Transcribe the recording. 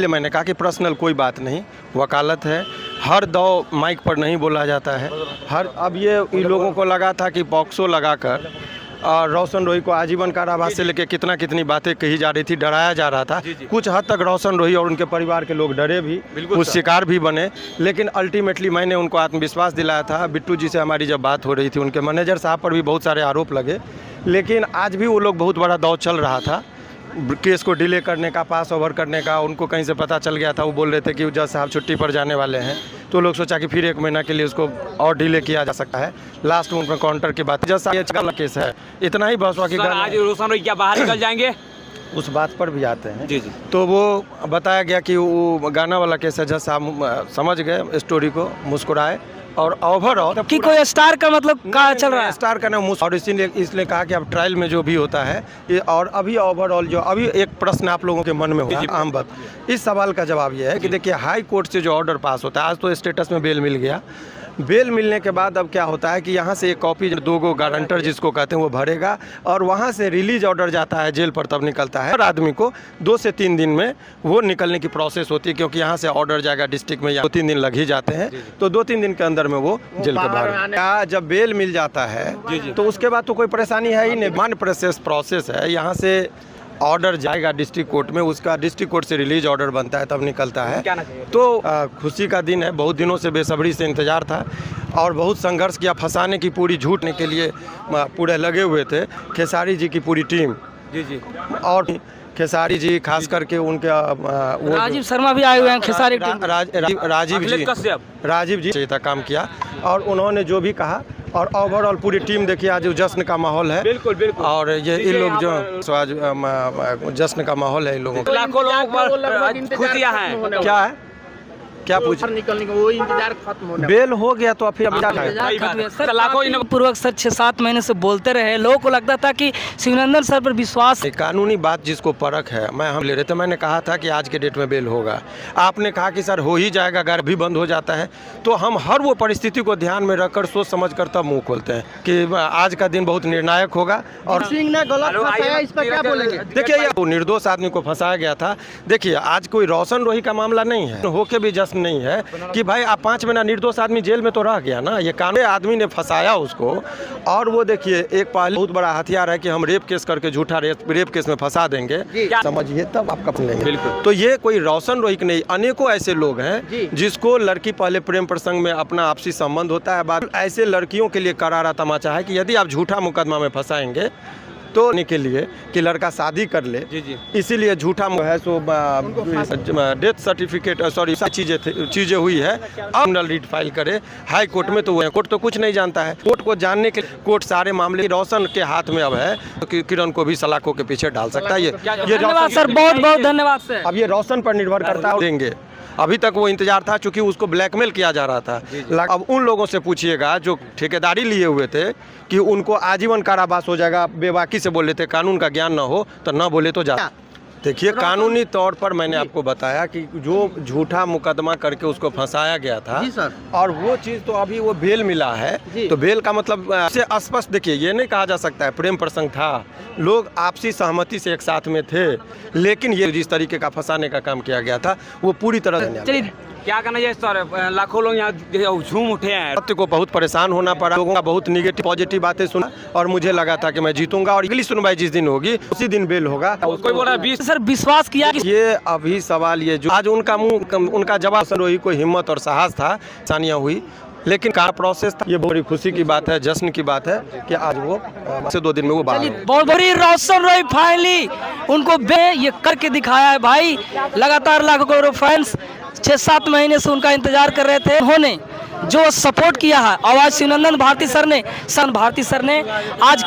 इसलिए मैंने कहा कि पर्सनल कोई बात नहीं, वकालत है, हर दौ माइक पर नहीं बोला जाता है। अब ये इन लोगों को लगा था कि पॉक्सो लगाकर और रोशन रोही को आजीवन कारावास से लेकर कितनी बातें कही जा रही थी, डराया जा रहा था। कुछ हद तक रोशन रोही और उनके परिवार के लोग डरे भी, कुछ शिकार भी बने, लेकिन अल्टीमेटली मैंने उनको आत्मविश्वास दिलाया था। बिट्टू जी से हमारी जब बात हो रही थी, उनके मैनेजर साहब पर भी बहुत सारे आरोप लगे, लेकिन आज भी वो लोग बहुत बड़ा दौर चल रहा था केस को डिले करने का, पास ओवर करने का। उनको कहीं से पता चल गया था, वो बोल रहे थे कि जज साहब छुट्टी पर जाने वाले हैं, तो लोग सोचा कि फिर 1 महीना के लिए उसको और डिले किया जा सकता है। लास्ट में काउंटर की बात, जज साहब ये केस है, इतना ही बहस हुआ कि आज रोशन रोही क्या बाहर निकल जाएंगे, उस बात पर भी आते हैं। जी। तो वो बताया गया कि वो गाना वाला केस है, जज साहब समझ गए स्टोरी को, मुस्कुराए। और ओवरऑल कि कोई स्टार का मतलब कहाँ चल रहा है, स्टार का नाम, और इसलिए कहा कि अब ट्रायल में जो भी होता है ये, और अभी ओवरऑल जो अभी एक प्रश्न आप लोगों के मन में होगा, आम बात, इस सवाल का जवाब ये है कि देखिए हाई कोर्ट से जो ऑर्डर पास होता है, आज तो स्टेटस में बेल मिल गया, बेल मिलने के बाद अब क्या होता है कि यहाँ से एक कॉपी 2 गारंटर जिसको कहते हैं वो भरेगा, और वहाँ से रिलीज ऑर्डर जाता है जेल पर, तब निकलता है। हर आदमी को 2 से 3 दिन में वो निकलने की प्रोसेस होती है, क्योंकि यहाँ से ऑर्डर जाएगा डिस्ट्रिक्ट में, 2-3 दिन लग ही जाते हैं, तो 2-3 दिन के अंदर में वो जेल के बाहर। जब बेल मिल जाता है तो उसके बाद तो कोई परेशानी है ही नहीं, मान प्रोसेस है। यहाँ से ऑर्डर जाएगा डिस्ट्रिक्ट कोर्ट में, उसका डिस्ट्रिक्ट कोर्ट से रिलीज ऑर्डर बनता है, तब निकलता है। तो खुशी का दिन है, बहुत दिनों से बेसब्री से इंतज़ार था और बहुत संघर्ष किया, फंसाने की पूरी झूठने के लिए पूरे लगे हुए थे खेसारी जी की पूरी टीम। जी। और खेसारी जी खास करके उनके राजीव शर्मा भी आए हुए हैं, खेसारी राजीव जी था काम किया, और उन्होंने जो भी कहा, और ओवरऑल पूरी टीम देखिए, आज जश्न का माहौल है। बिल्कुल। और ये इन लोग जो आज जश्न का माहौल है, इन लोगों को लाखों लोगों पर खुशियां हैं। क्या है, क्या पूछ निकलने का वो इंतजार खत्म होने, बेल हो गया तो फिर सर लाखों पूर्वक सर 6-7 महीने से बोलते रहे, लोगों को लगता था कि शिवनंदन सर पर विश्वास। कानूनी बात जिसको परख है, हम ले रहे थे, मैंने कहा था कि आज के डेट में बेल होगा, आपने कहा कि सर हो ही जाएगा, घर भी बंद हो जाता है, तो हम हर वो परिस्थिति को ध्यान में रखकर सोच समझ कर तब मुँह खोलते हैं कि आज का दिन बहुत निर्णायक होगा। और सिंह ने गलत फंसाया, इस पर क्या बोलेंगे? देखिए वो निर्दोष आदमी को फंसाया गया था। देखिए आज कोई रोशन रोही का मामला नहीं है, होके भी जश्न नहीं है कि भाई आप 5 महीना निर्दोष आदमी जेल में तो रह गया ना, ये कानूनी आदमी ने फंसाया उसको। और वो देखिए एक पहले बहुत बड़ा हथियार है कि हम रेप केस करके झूठा रेप केस में फंसा देंगे, समझिए, तब आप कप लेंगे। तो ये कोई रोशन रोही नहीं, अनेकों ऐसे लोग हैं जिसको लड़की पहले प्रेम प्रसंग में अपना आपसी संबंध होता है, बाद ऐसे लड़कियों के लिए करारा तमाचा है कि यदि आप झूठा मुकदमा में फंसाएंगे तो के लिए कि लड़का शादी कर ले, इसीलिए झूठा है सो डेथ सर्टिफिकेट, सॉरी चीज़ें हुई है, क्रिमिनल रीट फाइल करे हाई कोर्ट में, तो वो कोर्ट तो कुछ नहीं जानता है। कोर्ट को जानने के कोर्ट सारे मामले रोशन के हाथ में अब है, तो किरण को भी सलाखों के पीछे डाल सकता है। ये सर बहुत बहुत धन्यवाद सर। अब ये रोशन पर निर्भर करता है, देंगे। अभी तक वो इंतजार था, चूंकि उसको ब्लैकमेल किया जा रहा था। अब उन लोगों से पूछिएगा जो ठेकेदारी लिए हुए थे कि उनको आजीवन कारावास हो जाएगा, बेबाकी से बोले थे, कानून का ज्ञान ना हो तो ना बोले तो जा। देखिए कानूनी तौर पर मैंने आपको बताया कि जो झूठा मुकदमा करके उसको फंसाया गया था, और वो चीज़ तो अभी वो बेल मिला है, तो बेल का मतलब से स्पष्ट देखिए, ये नहीं कहा जा सकता है प्रेम प्रसंग था, लोग आपसी सहमति से एक साथ में थे, लेकिन ये जिस तरीके का फंसाने का काम किया गया था वो पूरी तरह। चलिए क्या करना चाहिए सर, लाखों लोग यहाँ झूम उठे हैं, सत्य को बहुत परेशान होना पड़ा, लोगों का बहुत निगेटिव पॉजिटिव बातें सुना, और मुझे लगा था कि मैं जीतूंगा, और अगली सुनवाई जिस दिन होगी उसी दिन बेल होगा। कोई बोल रहा है सर विश्वास किया कि ये अभी सवाल ये जो आज उनका उनका जवाब रोही को हिम्मत और साहस था, सानिया हुई, लेकिन का प्रोसेस था। ये बड़ी खुशी की बात है, जश्न की बात है कि आज वो से 2 दिन में वो बाहर। बहुत बड़ी रोशन रोही फाइनली उनको ये करके दिखाया है भाई। लगातार लाखों करोड़ों फैंस 6-7 महीने से उनका इंतजार कर रहे थे, उन्होंने जो सपोर्ट किया है, आवाज शिवनंदन भारती सर ने आज